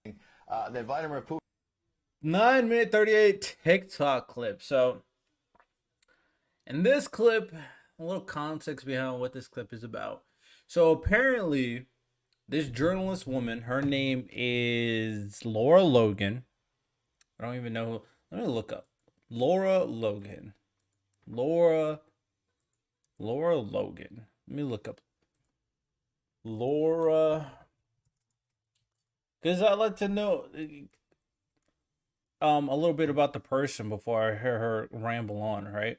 That Vladimir Putin. 9 minute 38 TikTok clip. So, in this clip, a little context behind what this clip is about. So, apparently, this journalist woman, her name is Lara Logan. I don't even know who. Let me look up. Lara Logan. Laura. Lara Logan. Let me look up. Laura. Because I like to know a little bit about the person before I hear her ramble on, right?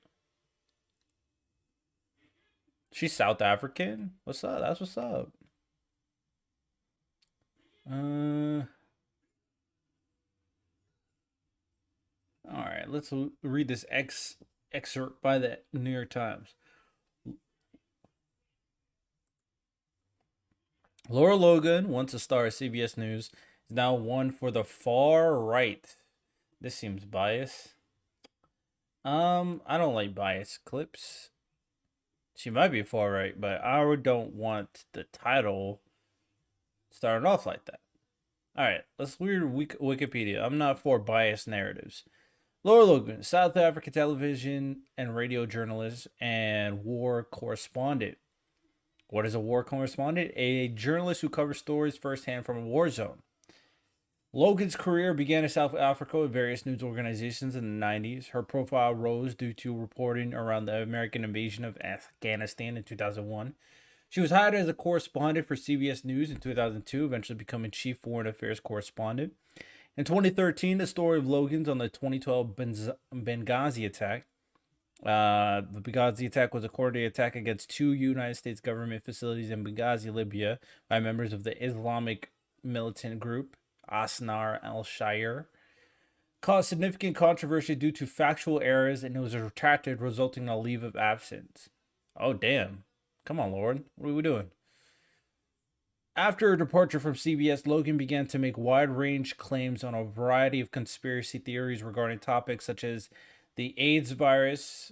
She's South African. What's up? That's what's up. Uh, all right. Let's read this excerpt by the New York Times. Laura Logan, once a star at CBS News, is now one for the far right. This seems biased. I don't like biased clips. She might be far right, but I don't want the title starting off like that. All right, let's read Wikipedia. I'm not for biased narratives. Laura Logan, South African television and radio journalist and war correspondent. What is a war correspondent? A journalist who covers stories firsthand from a war zone. Logan's career began in South Africa with various news organizations in the 90s. Her profile rose due to reporting around the American invasion of Afghanistan in 2001. She was hired as a correspondent for CBS News in 2002, eventually becoming chief foreign affairs correspondent. In 2013, the story of Logan's on the 2012 Benghazi attack. The Benghazi attack was a coordinated attack against two United States government facilities in Benghazi, Libya, by members of the Islamic militant group Asnar al-Shire. Caused significant controversy due to factual errors, and it was retracted, resulting in a leave of absence. Oh, damn. Come on, Lord. What are we doing? After her departure from CBS, Logan began to make wide range claims on a variety of conspiracy theories regarding topics such as the AIDS virus.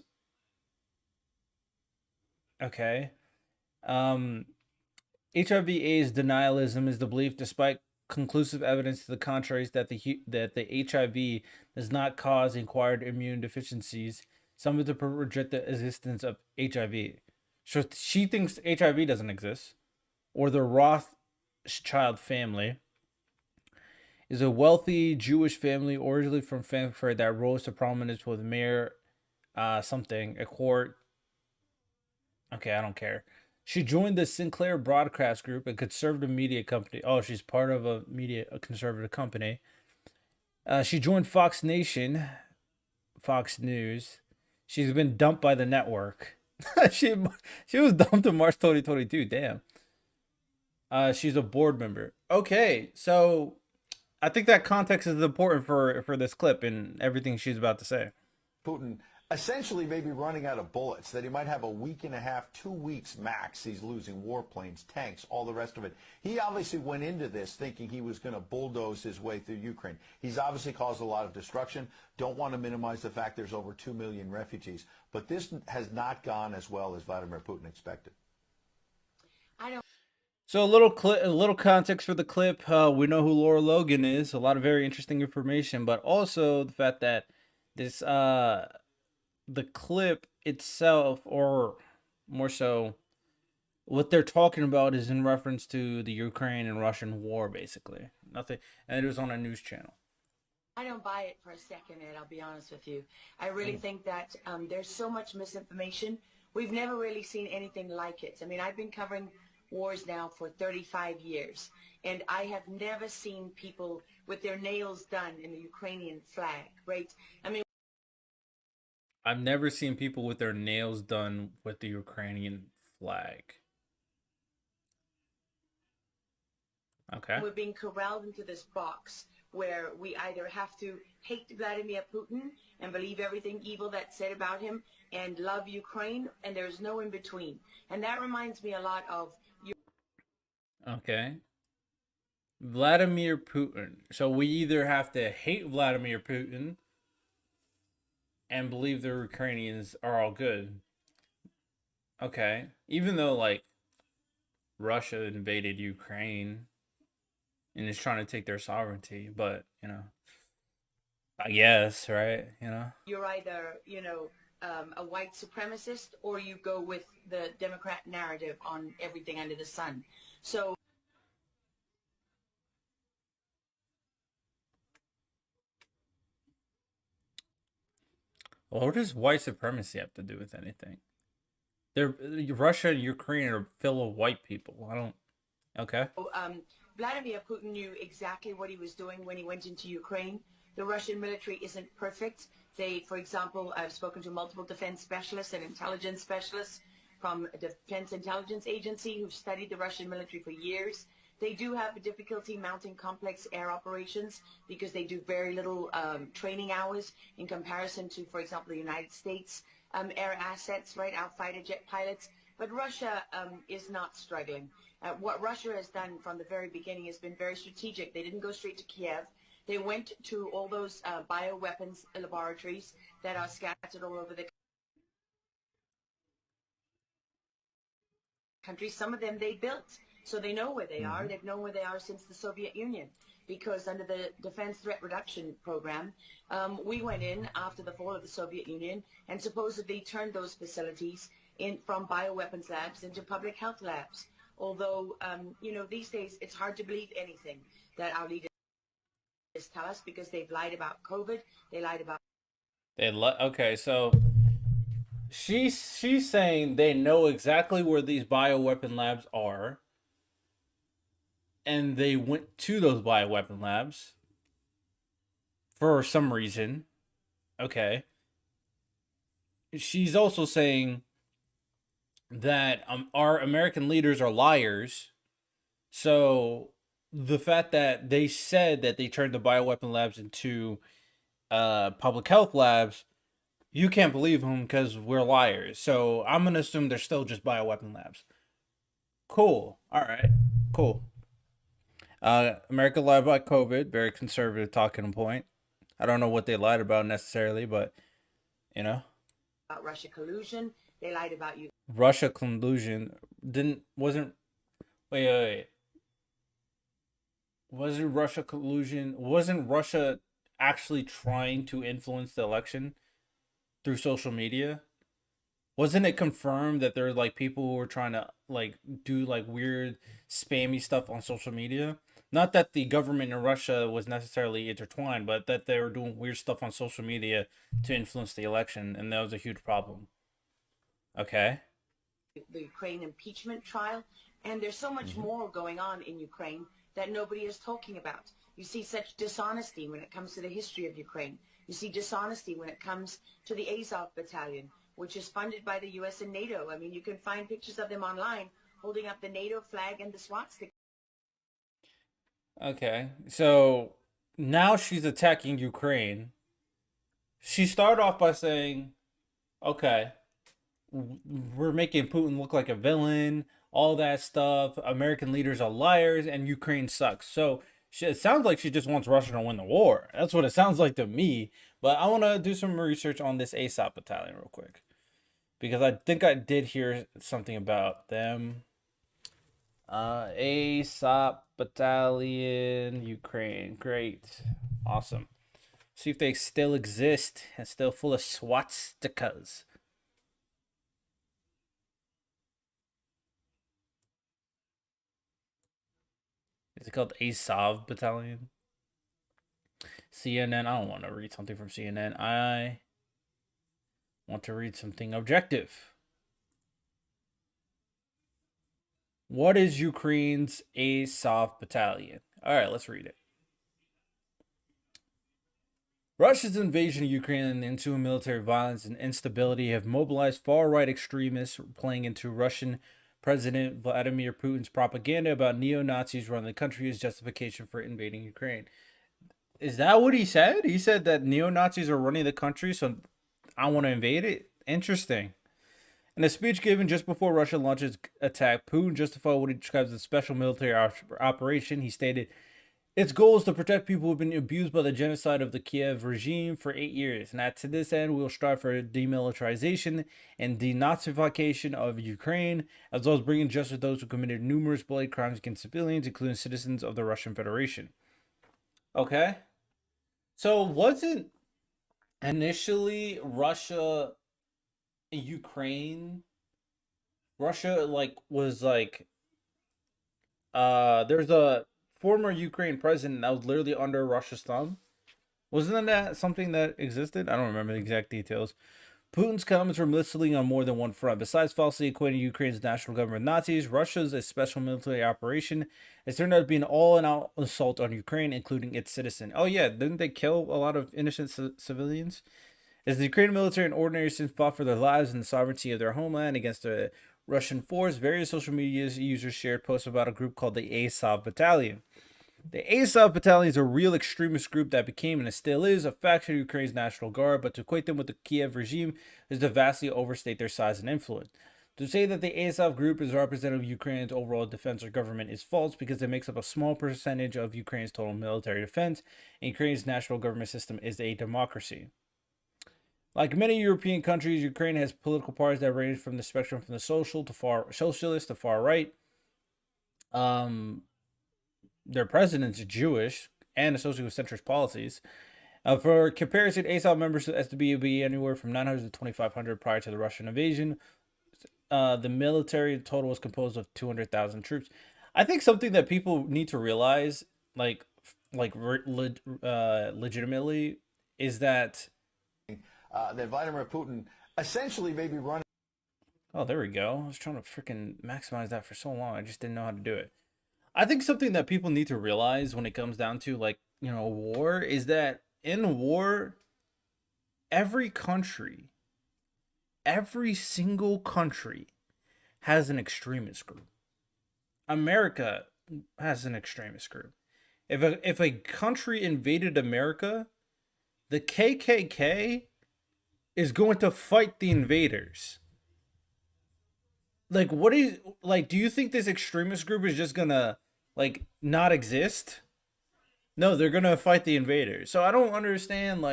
Okay. Um, HIV/AIDS denialism is the belief, despite conclusive evidence to the contrary, that the HIV does not cause acquired immune deficiencies. Some of the reject the existence of HIV. So she thinks HIV doesn't exist, or the Rothschild family is a wealthy Jewish family originally from Frankfurt that rose to prominence with Mayor something, a court. Okay, I don't care. She joined the Sinclair Broadcast Group, a conservative media company. Oh, she's part of a conservative company. She joined Fox Nation, Fox News. She's been dumped by the network. she she was dumped in March 2022. Damn. She's a board member. Okay, so I think that context is important for this clip and everything she's about to say. Putin essentially may be running out of bullets, that he might have a week and a half, 2 weeks max. He's losing warplanes, tanks, all the rest of it. He obviously went into this thinking he was going to bulldoze his way through Ukraine. He's obviously caused a lot of destruction. Don't want to minimize the fact there's over 2 million refugees. But this has not gone as well as Vladimir Putin expected. I don't. So a little context for the clip. We know who Laura Logan is. A lot of very interesting information, but also the fact that this the clip itself, or more so, what they're talking about is in reference to the Ukraine and Russian war, basically. Nothing, and it was on a news channel. I don't buy it for a second, Ed, I'll be honest with you. I really think that there's so much misinformation. We've never really seen anything like it. I mean, I've been covering wars now for 35 years, and I have never seen people with their nails done in the Ukrainian flag, right? I mean, I've never seen people with their nails done with the Ukrainian flag. Okay. we're being corralled into this box where we either have to hate Vladimir Putin and believe everything evil that's said about him and love Ukraine, and there's no in between. And that reminds me a lot of Okay. Vladimir Putin. So we either have to hate Vladimir Putin and believe the Ukrainians are all good. Okay. Even though, like, Russia invaded Ukraine and is trying to take their sovereignty. But I guess, right? You're either, a white supremacist, or you go with the Democrat narrative on everything under the sun. So Well, what does white supremacy have to do with anything? They're Russia and Ukraine are full of white people. I don't. Okay. Vladimir Putin knew exactly what he was doing when he went into Ukraine. The Russian military isn't perfect. They, for example, I've spoken to multiple defense specialists and intelligence specialists from a Defense Intelligence Agency who've studied the Russian military for years. They do have a difficulty mounting complex air operations because they do very little training hours in comparison to, for example, the United States air assets, right, our fighter jet pilots. But Russia is not struggling. What Russia has done from the very beginning has been very strategic. They didn't go straight to Kiev. They went to all those bioweapons laboratories that are scattered all over the country. Some of them they built, so they know where they are. They've known where they are since the Soviet Union, because under the Defense Threat Reduction Program, we went in after the fall of the Soviet Union and supposedly turned those facilities from bioweapons labs into public health labs. Although, these days it's hard to believe anything that our leaders tell us, because they've lied about COVID. They lied about. Okay, so she's saying they know exactly where these bioweapon labs are, and they went to those bioweapon labs for some reason. Okay. She's also saying that our American leaders are liars. So the fact that they said that they turned the bioweapon labs into public health labs, you can't believe them because we're liars. So I'm gonna assume they're still just bioweapon labs. Cool. All right. Cool. America lied about COVID. Very conservative talking point. I don't know what they lied about necessarily, but About Russia collusion. They lied about you. Russia collusion wasn't. Wait. Wasn't Russia collusion? Wasn't Russia actually trying to influence the election through social media? Wasn't it confirmed that there were like people who were trying to like do like weird spammy stuff on social media? Not that the government in Russia was necessarily intertwined, but that they were doing weird stuff on social media to influence the election, and that was a huge problem. Okay. The Ukraine impeachment trial, and there's so much more going on in Ukraine that nobody is talking about. You see such dishonesty when it comes to the history of Ukraine. You see dishonesty when it comes to the Azov battalion, which is funded by the U.S. and NATO. I mean, you can find pictures of them online holding up the NATO flag and the swastika. Okay. So now she's attacking Ukraine. She started off by saying, okay, we're making Putin look like a villain, all that stuff. American leaders are liars, and Ukraine sucks. So it sounds like she just wants Russia to win the war. That's what it sounds like to me. But I want to do some research on this ASOP battalion real quick, because I think I did hear something about them. ASOP battalion, Ukraine. Great. Awesome. See if they still exist and still full of swastikas. Is it called ASOV battalion? CNN. I don't want to read something from CNN. I want to read something objective. What is Ukraine's Azov battalion? All right, let's read it. Russia's invasion of Ukraine and ensuing military violence and instability have mobilized far-right extremists, playing into Russian President Vladimir Putin's propaganda about neo-Nazis running the country as justification for invading Ukraine. Is that what he said? He said that neo-Nazis are running the country, so I want to invade it? Interesting. In a speech given just before Russia launched its attack, Putin justified what he describes as a special military operation. He stated, Its goal is to protect people who have been abused by the genocide of the Kiev regime for 8 years. And to this end, we will strive for demilitarization and denazification of Ukraine, as well as bringing justice to those who committed numerous bloody crimes against civilians, including citizens of the Russian Federation. Okay. So wasn't initially Ukraine, Russia was there's a former Ukraine president that was literally under Russia's thumb. Wasn't that something that existed? I don't remember the exact details. Putin's comments were misleading on more than one front. Besides falsely equating Ukraine's national government with Nazis, Russia's a special military operation has turned out to be an all-out assault on Ukraine, including its citizens. Oh yeah, didn't they kill a lot of innocent civilians? As the Ukrainian military and ordinary citizens fought for their lives and the sovereignty of their homeland against the Russian force, various social media users shared posts about a group called the Azov Battalion. The Azov Battalion is a real extremist group that became and still is a faction of Ukraine's National Guard, but to equate them with the Kiev regime is to vastly overstate their size and influence. To say that the Azov group is representative of Ukraine's overall defense or government is false because it makes up a small percentage of Ukraine's total military defense, and Ukraine's national government system is a democracy. Like many European countries, Ukraine has political parties that range from the spectrum from the socialist to far right. Their president's Jewish and associated with centrist policies. For comparison, Azov members estimate to be anywhere from 900 to 2,500 prior to the Russian invasion. The military total was composed of 200,000 troops. I think something that people need to realize, legitimately, is that Vladimir Putin essentially may be running. Oh, there we go. I was trying to freaking maximize that for so long. I just didn't know how to do it. I think something that people need to realize when it comes down to war is that in war, every single country has an extremist group. America has an extremist group. If a country invaded America, the KKK is going to fight the invaders. Do you think this extremist group is just gonna not exist? No, they're gonna fight the invaders. So I don't understand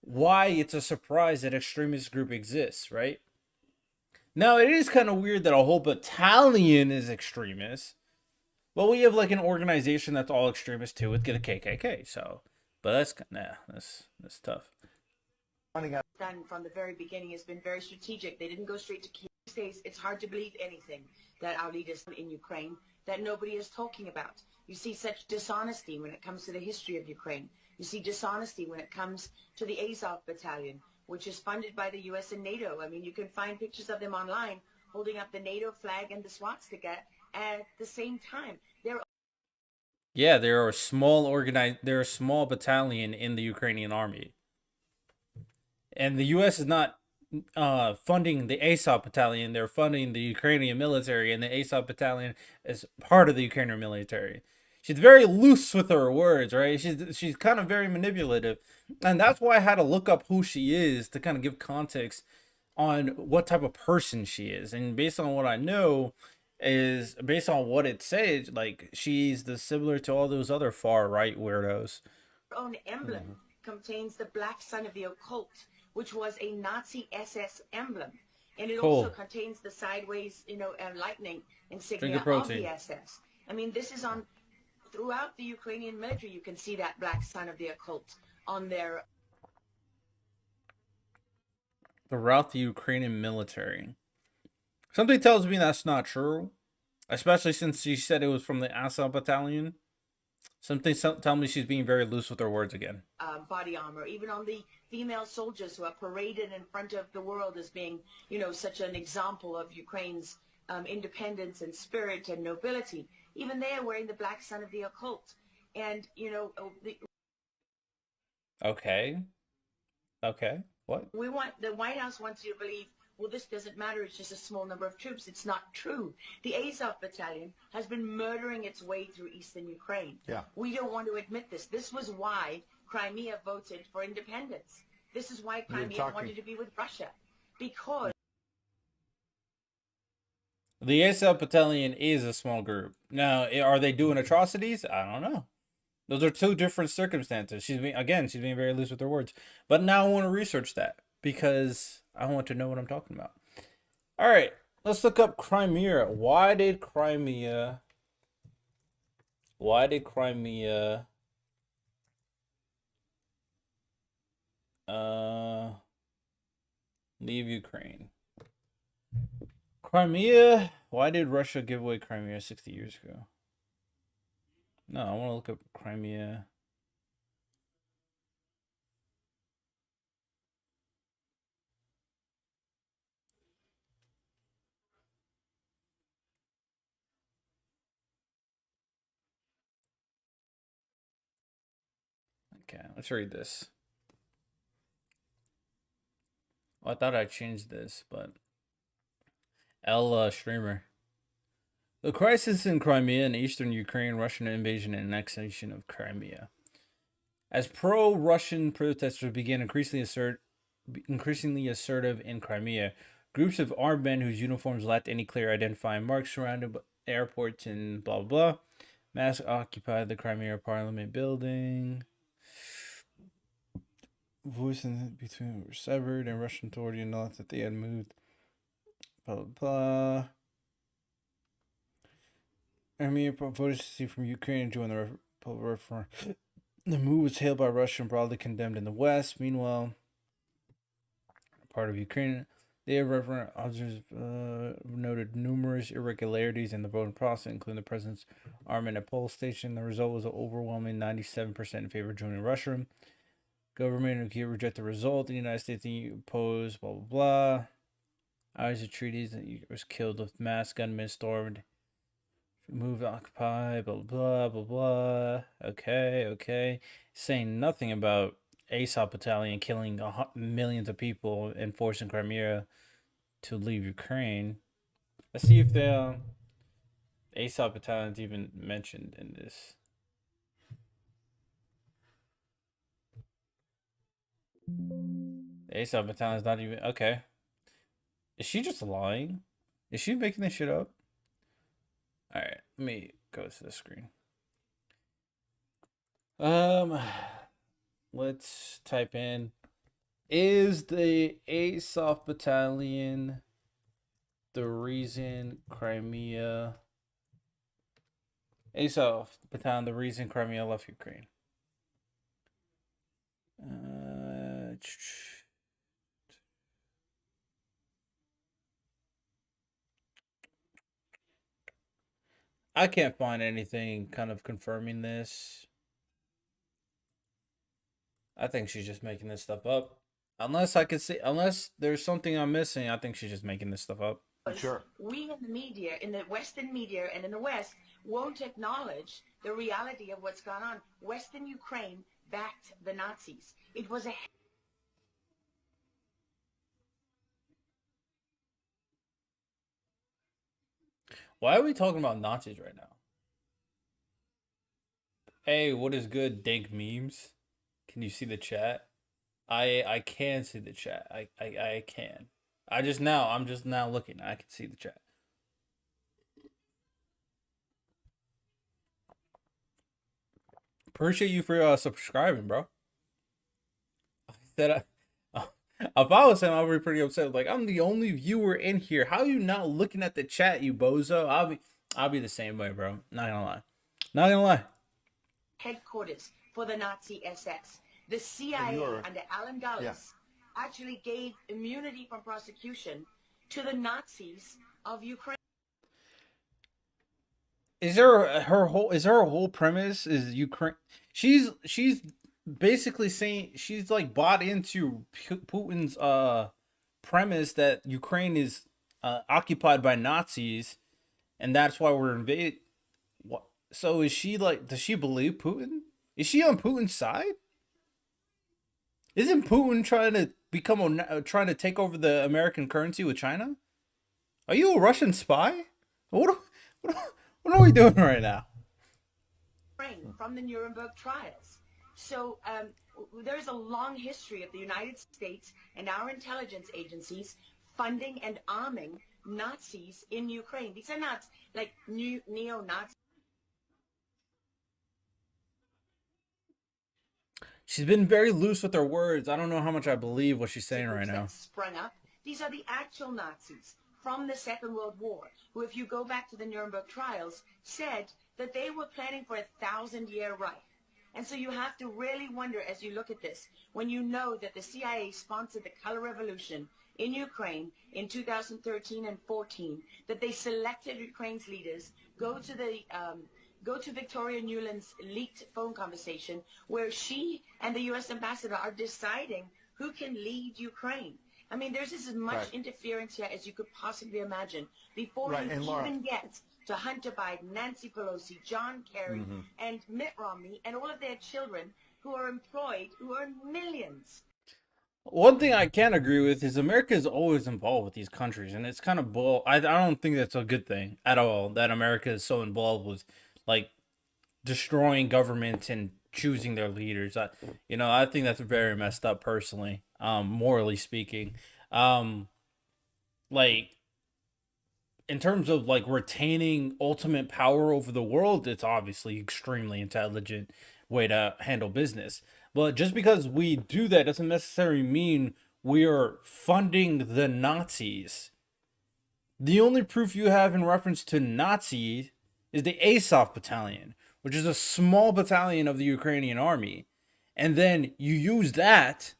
why it's a surprise that extremist group exists, right? Now it is kind of weird that a whole battalion is extremist. Well, we have an organization that's all extremist too with the KKK. So, but that's tough. Done from the very beginning has been very strategic. They didn't go straight to Kiev. It's hard to believe anything that our leaders in Ukraine that nobody is talking about. You see such dishonesty when it comes to the history of Ukraine. You see dishonesty when it comes to the Azov Battalion, which is funded by the U.S. and NATO. I mean, you can find pictures of them online holding up the NATO flag and the swastika at the same time. They're a small battalion in the Ukrainian army. And the U.S. is not funding the Azov Battalion. They're funding the Ukrainian military, and the Azov Battalion is part of the Ukrainian military. She's very loose with her words, right? She's kind of very manipulative, and that's why I had to look up who she is to kind of give context on what type of person she is. And based on what I know, is based on what it says, she's similar to all those other far right weirdos. Her own emblem contains the black sun of the occult, which was a Nazi SS emblem. And it also contains the sideways, lightning insignia of the SS. I mean, this is on throughout the Ukrainian military. You can see that black sun of the occult on their. Throughout the Ukrainian military. Something tells me that's not true, especially since she said it was from the Azov Battalion. Something tell me she's being very loose with her words again. Body armor, even on the female soldiers who are paraded in front of the world as being, such an example of Ukraine's independence and spirit and nobility. Even they are wearing the black sun of the occult. And, Okay. What? The White House wants you to believe, well, this doesn't matter. It's just a small number of troops. It's not true. The Azov Battalion has been murdering its way through eastern Ukraine. Yeah. We don't want to admit this. This was why Crimea voted for independence. This is why Crimea wanted to be with Russia. Because the Azov Battalion is a small group. Now, are they doing atrocities? I don't know. Those are two different circumstances. She's being very loose with her words. But now I want to research that because I want to know what I'm talking about. All right, let's look up Crimea. Why did Crimea leave Ukraine? Crimea, why did Russia give away Crimea 60 years ago? No, I want to look up Crimea. Okay, let's read this. Oh, I thought I changed this, but Streamer. The crisis in Crimea and eastern Ukraine, Russian invasion and annexation of Crimea. As pro-Russian protesters began increasingly assertive in Crimea, groups of armed men whose uniforms lacked any clear identifying marks surrounded airports and blah blah blah. Mass occupied the Crimea Parliament building. Voice in between were severed, and Russian authorities announced that they had moved. Blah blah blah. Armenia voted to see from Ukraine to join the referendum. The move was hailed by Russia and broadly condemned in the West. Meanwhile, part of Ukraine, the referendum observers noted numerous irregularities in the voting process, including the president's arm in a poll station. The result was an overwhelming 97% in favor of joining Russia. Government of Kiev rejected the result. The United States and EU opposed. Blah blah blah. Eyes of treaties that was killed with mass gunmen stormed. Move occupy. Blah blah blah blah. Okay. Saying nothing about Azov Battalion killing millions of people and forcing Crimea to leave Ukraine. Let's see if the Azov Battalion is even mentioned in this. The Azov Battalion is not even okay. Is she just lying? Is she making this shit up? All right, let me go to the screen. Let's type in, is the Azov Battalion the reason Crimea... Azov Battalion, the reason Crimea left Ukraine? I can't find anything kind of confirming this. I think she's just making this stuff up. Unless there's something I'm missing, I think she's just making this stuff up. Sure. We in the media, in the Western media and in the West, won't acknowledge the reality of what's gone on. Western Ukraine backed the Nazis. It was a... Why are we talking about Nazis right now? Hey, what is good, dank memes? Can you see the chat? I can see the chat. I can. I'm just now looking. I can see the chat. Appreciate you for subscribing, bro. If I was him, I would be pretty upset. Like, I'm the only viewer in here. How are you not looking at the chat, you bozo? I'll be the same way, bro. Not gonna lie. Headquarters for the Nazi SS. The CIA under Alan Dulles actually gave immunity from prosecution to the Nazis of Ukraine. Is her whole premise is Ukraine? She's basically saying she's like bought into Putin's premise that Ukraine is occupied by Nazis, and that's why we're invaded. What? So is she like? Does she believe Putin? Is she on Putin's side? Isn't Putin trying to take over the American currency with China? Are you a Russian spy? What are we doing right now? From the Nuremberg trials. So there's a long history of the United States and our intelligence agencies funding and arming Nazis in Ukraine. These are not like neo-Nazis. she's been very loose with her words. I don't know how much I believe what she's saying right Groups now. that sprung up. These are the actual Nazis from the Second World War, who, if you go back to the Nuremberg trials, said that they were planning for 1,000-year Reich. And so you have to really wonder as you look at this, when you know that the CIA sponsored the color revolution in Ukraine in 2013 and 14, that they selected Ukraine's leaders, go to Victoria Nuland's leaked phone conversation where she and the U.S. ambassador are deciding who can lead Ukraine. I mean, there's just as much interference here as you could possibly imagine before you even get to Hunter Biden, Nancy Pelosi, John Kerry, and Mitt Romney, and all of their children who are employed, who earn millions. One thing I can agree with is America is always involved with these countries, and it's kind of bull. I don't think that's a good thing at all that America is so involved with, like, destroying governments and choosing their leaders. I think that's very messed up personally, morally speaking. Like, in terms of like retaining ultimate power over the world, it's obviously extremely intelligent way to handle business. But just because we do that doesn't necessarily mean we are funding the Nazis. The only proof you have in reference to Nazi is the Azov battalion, which is a small battalion of the Ukrainian army. And then you use that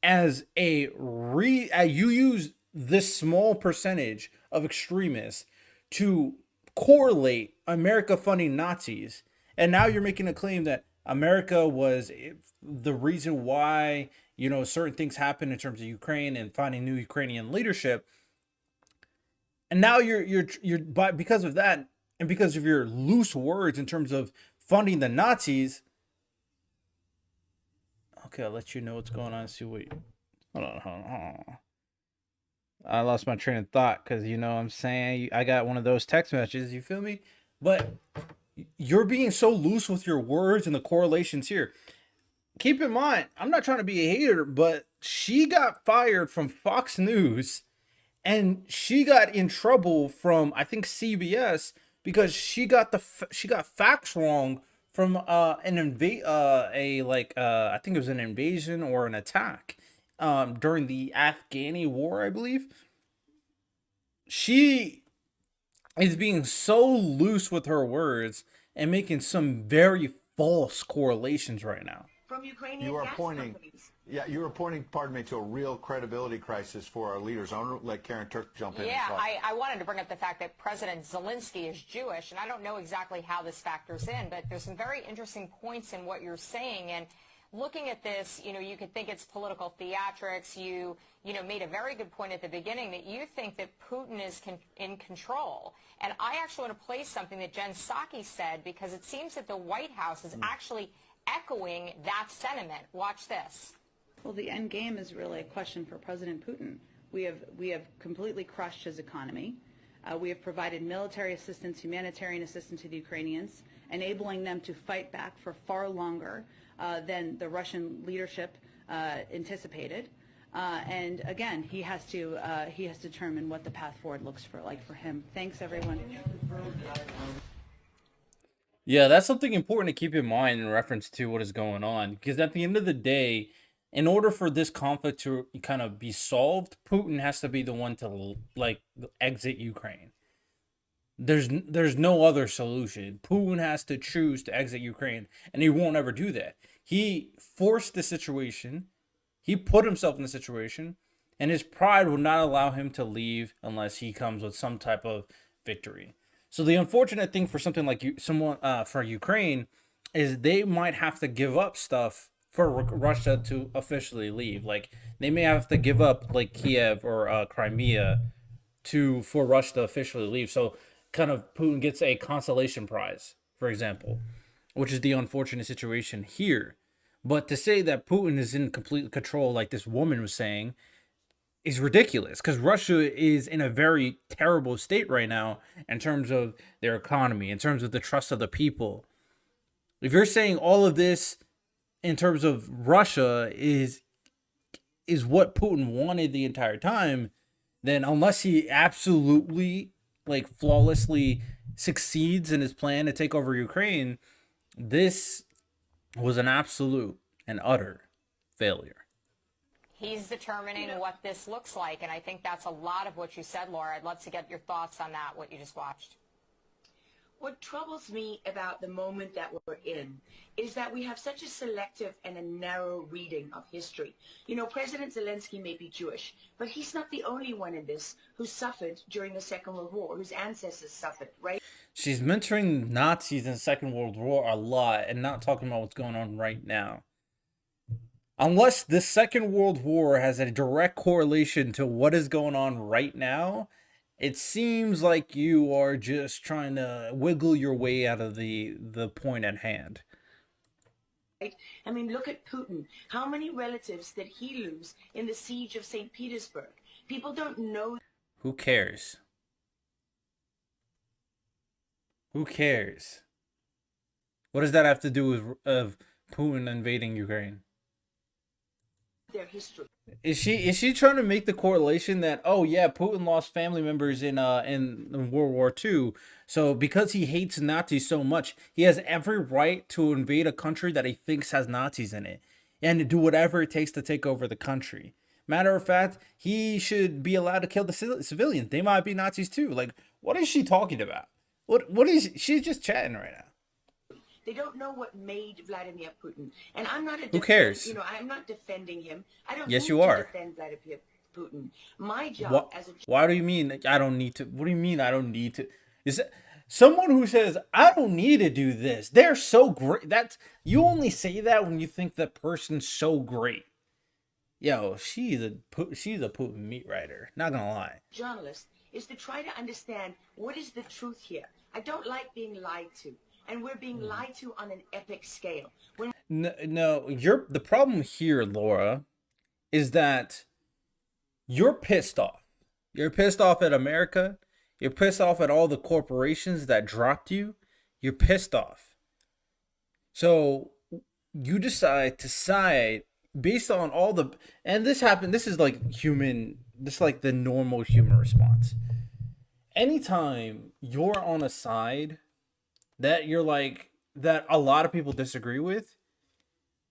as you use this small percentage of extremists to correlate America funding Nazis. And now you're making a claim that America was the reason why, certain things happen in terms of Ukraine and finding new Ukrainian leadership. And now you're because of that and because of your loose words in terms of funding the Nazis. Okay, I'll let you know what's going on. See what. Hold on. I lost my train of thought because what I'm saying, I got one of those text messages. You feel me? But you're being so loose with your words and the correlations here. Keep in mind, I'm not trying to be a hater, but she got fired from Fox News, and she got in trouble from I think CBS because she got facts wrong from I think it was an invasion or an attack during the Afghani war, I believe. She is being so loose with her words and making some very false correlations right now. From Ukrainian gas companies. Yeah, you were pointing, pardon me, to a real credibility crisis for our leaders. I want to let Karen Turk jump in. Yeah, I wanted to bring up the fact that President Zelensky is Jewish, and I don't know exactly how this factors in, but there's some very interesting points in what you're saying. And looking at this, you could think it's political theatrics. You made a very good point at the beginning that you think that Putin is in control. And I actually want to play something that Jen Psaki said, because it seems that the White House is actually echoing that sentiment. Watch this. Well, the end game is really a question for President Putin. We have completely crushed his economy. We have provided military assistance, humanitarian assistance to the Ukrainians, enabling them to fight back for far longer than the Russian leadership anticipated. And again, he has to determine what the path forward looks like for him. Thanks, everyone. Yeah, that's something important to keep in mind in reference to what is going on. Because at the end of the day, in order for this conflict to kind of be solved, Putin has to be the one to exit Ukraine. There's no other solution. Putin has to choose to exit Ukraine, and he won't ever do that. He forced the situation. He put himself in the situation, and his pride will not allow him to leave unless he comes with some type of victory. So the unfortunate thing for something like for Ukraine is they might have to give up stuff for Russia to officially leave. Like, they may have to give up like Kiev or Crimea for Russia to officially leave. So kind of Putin gets a consolation prize, for example, which is the unfortunate situation here. But to say that Putin is in complete control, like this woman was saying, is ridiculous, because Russia is in a very terrible state right now in terms of their economy, in terms of the trust of the people. If you're saying all of this in terms of Russia is what Putin wanted the entire time, then unless he absolutely flawlessly succeeds in his plan to take over Ukraine, this was an absolute and utter failure. He's determining what this looks like, and I think that's a lot of what you said, Laura. I'd love to get your thoughts on that, what you just watched. What troubles me about the moment that we're in is that we have such a selective and a narrow reading of history. You know, President Zelensky may be Jewish, but he's not the only one in this who suffered during the Second World War, whose ancestors suffered, right? She's mentoring Nazis in the Second World War a lot and not talking about what's going on right now. Unless the Second World War has a direct correlation to what is going on right now, it seems like you are just trying to wiggle your way out of the point at hand. Right? I mean, look at Putin. How many relatives did he lose in the siege of St. Petersburg? People don't know. Who cares? Who cares? What does that have to do with Putin invading Ukraine? Their history. Is she trying to make the correlation that, oh yeah, Putin lost family members in World War II, so because he hates Nazis so much, he has every right to invade a country that he thinks has Nazis in it and do whatever it takes to take over the country? Matter of fact, he should be allowed to kill the civilians. They might be Nazis too. Like, what is she talking about? What is she's just chatting right now? They don't know what made Vladimir Putin. And I'm not Who cares? You know, I'm not defending him. I don't Yes, need you to are. defend Vladimir Putin. My job as a Why do you mean I don't need to? What do you mean I don't need to? Is that someone who says I don't need to do this? They're so great. That's you only say that when you think that person's so great. Yo, she's a Putin meat writer. Not gonna lie. journalist is to try to understand what is the truth here. I don't like being lied to. And we're being lied to on an epic scale. No, the problem here, Laura, is that you're pissed off. You're pissed off at America. You're pissed off at all the corporations that dropped you. You're pissed off. So you decide to side based on all the, and this happened. This is like the normal human response. Anytime you're on a side that you're like, that a lot of people disagree with,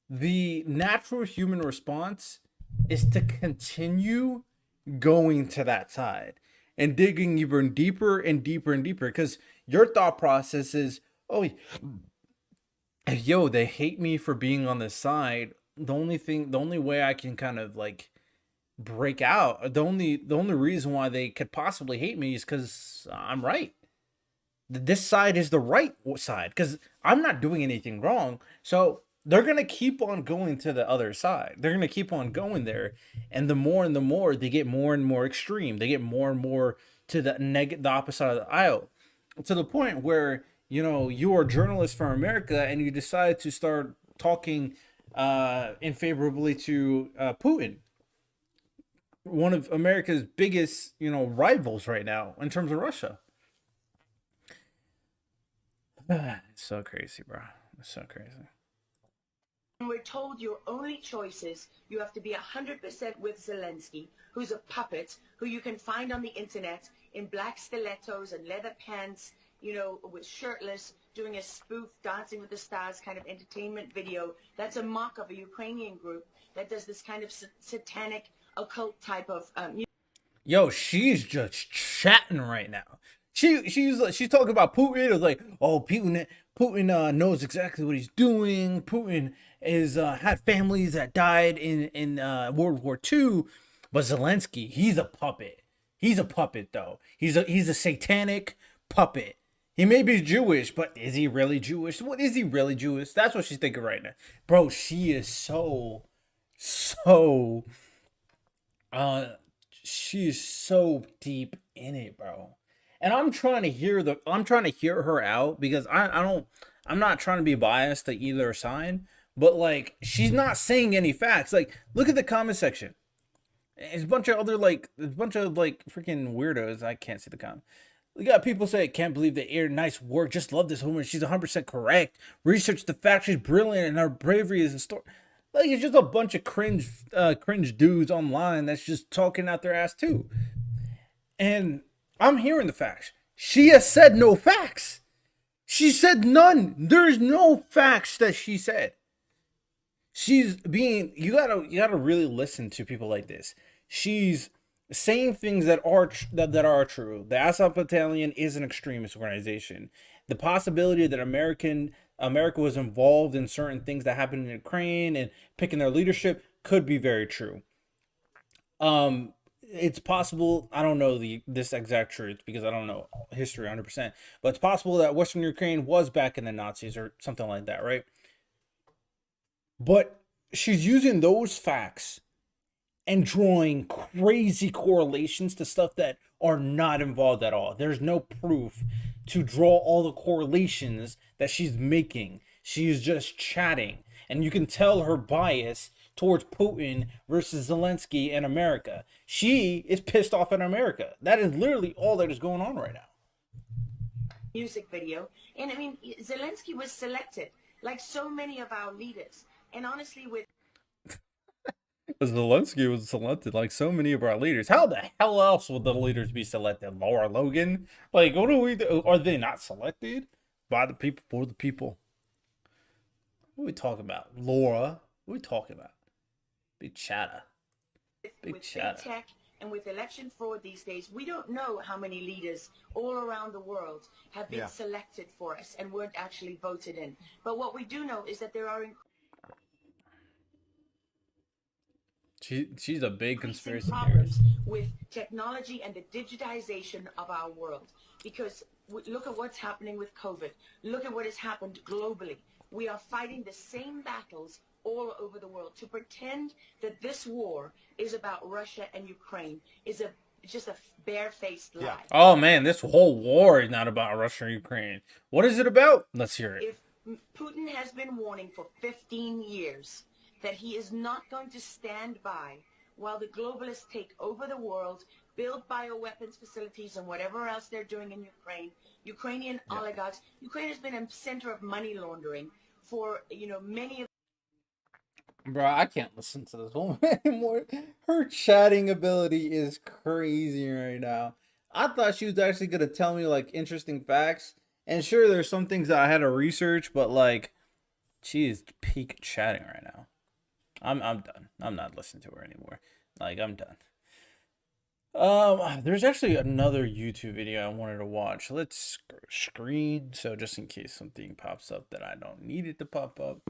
the natural human response is to continue going to that side and digging even deeper and deeper and deeper, because your thought process is, oh, yo, they hate me for being on this side. The only way I can kind of like break out, the only reason why they could possibly hate me is because I'm right. This side is the right side because I'm not doing anything wrong. So they're going to keep on going to the other side. They're going to keep on going there. And the more they get more and more extreme. They get more and more to the opposite side of the aisle, to the point where, you know, you are a journalist from America and you decide to start talking unfavorably to Putin, one of America's biggest, you know, rivals right now in terms of Russia. It's so crazy, bro. It's so crazy. We're told your only choice is you have to be 100% with Zelensky, who's a puppet, who you can find on the internet in black stilettos and leather pants, you know, with shirtless, doing a spoof Dancing with the Stars kind of entertainment video. That's a mock of a Ukrainian group that does this kind of satanic occult type of Yo, she's just chatting right now. She's talking about Putin. It was like, oh, Putin knows exactly what he's doing. Putin is had families that died in World War II, but Zelensky, he's a puppet. He's a puppet though. He's a satanic puppet. He may be Jewish, but is he really Jewish? What is he really Jewish? That's what she's thinking right now, bro. She is so she's so deep in it, bro. And I'm trying to hear her out because I'm not trying to be biased to either side, but like she's not saying any facts. Like, look at the comment section. It's a bunch of freaking weirdos. I can't see the comment. We got people say, can't believe they aired, nice work, just love this woman, she's 100% correct, research the facts, she's brilliant, and her bravery is a story. Like, it's just a bunch of cringe dudes online that's just talking out their ass too. And I'm hearing the facts. She has said no facts. She said none. There's no facts that she said. You gotta really listen to people like this. She's saying things that are true. The Assad Battalion is an extremist organization. The possibility that America was involved in certain things that happened in Ukraine and picking their leadership could be very true. Um, it's possible. I don't know this exact truth because I don't know history 100%. But it's possible that Western Ukraine was back in the Nazis or something like that, right? But she's using those facts and drawing crazy correlations to stuff that are not involved at all. There's no proof to draw all the correlations that she's making. She's just chatting. And you can tell her bias towards Putin versus Zelensky and America. She is pissed off at America. That is literally all that is going on right now. Music video. And I mean, Zelensky was selected, like so many of our leaders. And honestly, with Zelensky was selected like so many of our leaders. How the hell else would the leaders be selected? Lara Logan? Like, what do we do? Are they not selected? By the people, for the people. What are we talking about? Laura? What are we talking about? Big chatter. Big chatter. Big tech and with election fraud these days, we don't know how many leaders all around the world have been selected for us and weren't actually voted in. But what we do know is that there are She's a big conspiracy problems theorist. with technology and the digitization of our world. Because look at what's happening with COVID. Look at what has happened globally. We are fighting the same battles all over the world. To pretend that this war is about Russia and Ukraine is just a barefaced lie. Yeah. Oh man, this whole war is not about Russia or Ukraine. What is it about? Let's hear it. If Putin has been warning for 15 years that he is not going to stand by while the globalists take over the world, build bioweapons facilities and whatever else they're doing in Ukraine, Ukrainian oligarchs. Ukraine has been a center of money laundering for, many of. Bro, I can't listen to this woman anymore. Her chatting ability is crazy right now. I thought she was actually gonna tell me like interesting facts. And sure, there's some things that I had to research, but like, she is peak chatting right now. I'm done. I'm not listening to her anymore. Like, I'm done. There's actually another YouTube video I wanted to watch. Let's screen so just in case something pops up that I don't need it to pop up.